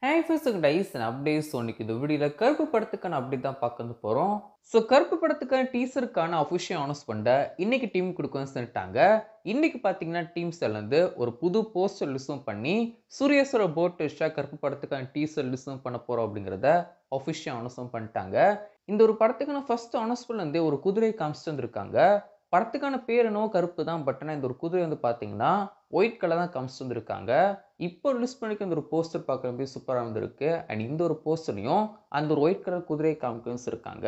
Hi first dies updates இன்னைக்கு இந்த வீடியோவில் கருப்பு படத்துக்கான அப்டேட் தான் பார்க்க போகிறோம். ஸோ கருப்பு படத்துக்கான டீசருக்கான அஃபிஷியல் அனௌன்ஸ் பண்ண இன்னைக்கு டீம் கொடுக்கணும்னு சொல்லிட்டாங்க. இன்னைக்கு பார்த்தீங்கன்னா டீம்ஸ்லேருந்து ஒரு புது போஸ்டர் ரிலீஸும் பண்ணி சூரியஸோட போட் விஷா கருப்பு படத்துக்கான டீசர் ரிலீஸும் பண்ண போகிறோம் அப்படிங்கிறத அஃபிஷியல் அனௌன்ஸும் பண்ணிட்டாங்க. இந்த ஒரு படத்துக்கான ஃபர்ஸ்ட் அனௌன்ஸ்மெண்ட்லேருந்தே ஒரு குதிரை காமிச்சிட்டு வந்திருக்காங்க. படத்துக்கான பேர் என்னவோ கருப்பு தான். பட் ஆனால் இந்த ஒரு குதிரை வந்து பார்த்தீங்கன்னா ஒயிட் கலர் தான் காமிச்சிட்டு வந்திருக்காங்க. இப்போ ரிலீஸ் பண்ணிக்க இந்த ஒரு போஸ்டர் பார்க்குறப்ப சூப்பராக வந்திருக்கு. அண்ட் இந்த ஒரு போஸ்டரையும் அந்த ஒரு ஒயிட் கலர் குதிரையை காமிக்கணும்னு இருக்காங்க.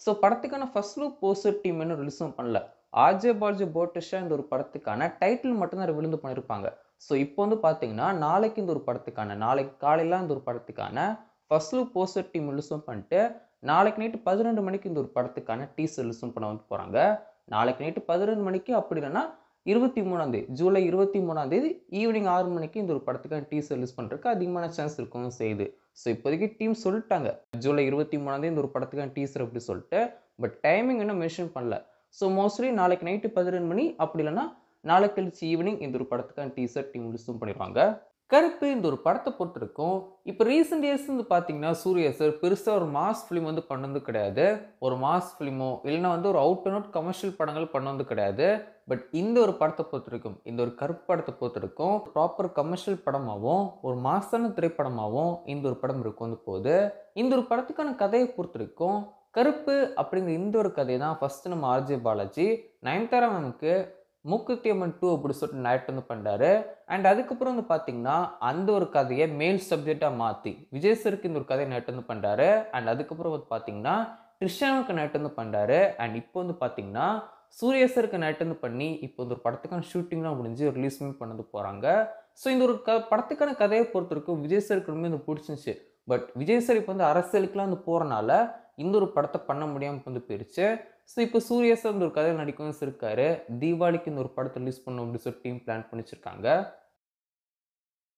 ஸோ படத்துக்கான ஃபர்ஸ்ட் லுக் போஸ்டர் டீம் இன்னும் ரிலீஸும் பண்ணல. ஆர்ஜே பால்ஜி போட்டிஷா இந்த ஒரு படத்துக்கான டைட்டில் மட்டும்தான் விழுந்து பண்ணியிருப்பாங்க. ஸோ இப்போ வந்து பார்த்தீங்கன்னா நாளைக்கு இந்த ஒரு படத்துக்கான நாளைக்கு காலையில் இந்த ஒரு படத்துக்கான ஃபர்ஸ்ட் லுக் போஸ்டர் டீம் ரிலீஸும் பண்ணிட்டு நாளைக்கு நைட்டு 12 மணிக்கு இந்த ஒரு படத்துக்கான டீசர் ரிலீஸும் பண்ண வந்து போகிறாங்க. நாளைக்கு நைட்டு 12 மணிக்கு அப்படி இல்லைன்னா 23ஆம் தேதி ஜூலை 23ஆம் தேதி ஈவினிங் 6 மணிக்கு இந்த ஒரு படத்துக்கான டீசர் ரிலீஸ் பண்ணுறதுக்கு அதிகமான சான்ஸ் இருக்கும் செய்யுது. ஸோ இப்போதைக்கு டீம் சொல்லிட்டாங்க ஜூலை 23ஆம் தேதி இந்த ஒரு படத்துக்கான டீசர் அப்படி சொல்லிட்டு. பட் டைமிங் இன்னும் மென்ஷன் பண்ணல. ஸோ மோஸ்ட்லி நாளைக்கு நைட்டு 12 மணி அப்படி இல்லைன்னா நாளை கழிச்சு ஈவினிங் இந்த ஒரு படத்துக்கான டீசர் டீம் ரிலீஸும் பண்ணிடுவாங்க. கருப்பு இந்த ஒரு படத்தை பொறுத்திருக்கும். இப்போ ரீசெண்ட் இயர்ஸ் வந்து பார்த்தீங்கன்னா சூர்யா சார் பெருசாக ஒரு மாஸ் ஃபிலிம் வந்து பண்ணது கிடையாது. ஒரு மாஸ் ஃபிலிமோ இல்லைன்னா வந்து ஒரு அவுட் அண்ட் அவுட் கமர்ஷியல் படங்கள் பண்ணது கிடையாது. பட் இந்த ஒரு படத்தை பொறுத்திருக்கும், இந்த ஒரு கருப்பு படத்தை பொறுத்திருக்கும் ப்ராப்பர் கமர்ஷியல் படமாகவும் ஒரு மாசான திரைப்படமாகவும் இந்த ஒரு படம் இருக்கும் வந்து போகுது. இந்த ஒரு படத்துக்கான கதையை பொறுத்திருக்கும் கருப்பு அப்படிங்கிற இந்த ஒரு கதையை தான் ஃபர்ஸ்ட் நம்ம ஆர்ஜே பாலாஜி நயன்தாரா மேமுக்கு மூக்குத்தி அம்மன் 2 அப்படி சொல்லிட்டு நைட் வந்து பண்ணுறாரு. அண்ட் அதுக்கப்புறம் வந்து பார்த்தீங்கன்னா அந்த ஒரு கதையை மேல் சப்ஜெக்டாக மாற்றி விஜய் சருக்கு இந்த ஒரு கதையை நைட் வந்து பண்ணுறாரு. அண்ட் அதுக்கப்புறம் வந்து பார்த்தீங்கன்னா கிருஷ்ணாவுக்கு நைட் வந்து பண்ணுறாரு. அண்ட் இப்போ வந்து பார்த்தீங்கன்னா சூர்யா சருக்கு நைட் வந்து பண்ணி இப்போ இந்த ஒரு படத்துக்கான ஷூட்டிங்லாம் முடிஞ்சு ரிலீஸுமே பண்ணது போகிறாங்க. ஸோ இந்த ஒரு படத்துக்கான கதையை பொறுத்தவரைக்கும் விஜய் சருக்கு ரொம்ப வந்து பிடிச்சிருந்துச்சு. பட் விஜய் சார் இப்போ வந்து அரசியலுக்குலாம் வந்து போகிறனால இந்த ஒரு படத்தை பண்ண முடியாமல் வந்து போயிடுச்சு. ஸோ இப்போ சூர்யா சார் இந்த ஒரு கதையில் நடிக்கணும்னு இருக்காரு. தீபாவளிக்கு இந்த ஒரு படத்தை ரிலீஸ் பண்ணணும் அப்படின்னு சொல்லி டீம் பிளான் பண்ணி வச்சிருக்காங்க.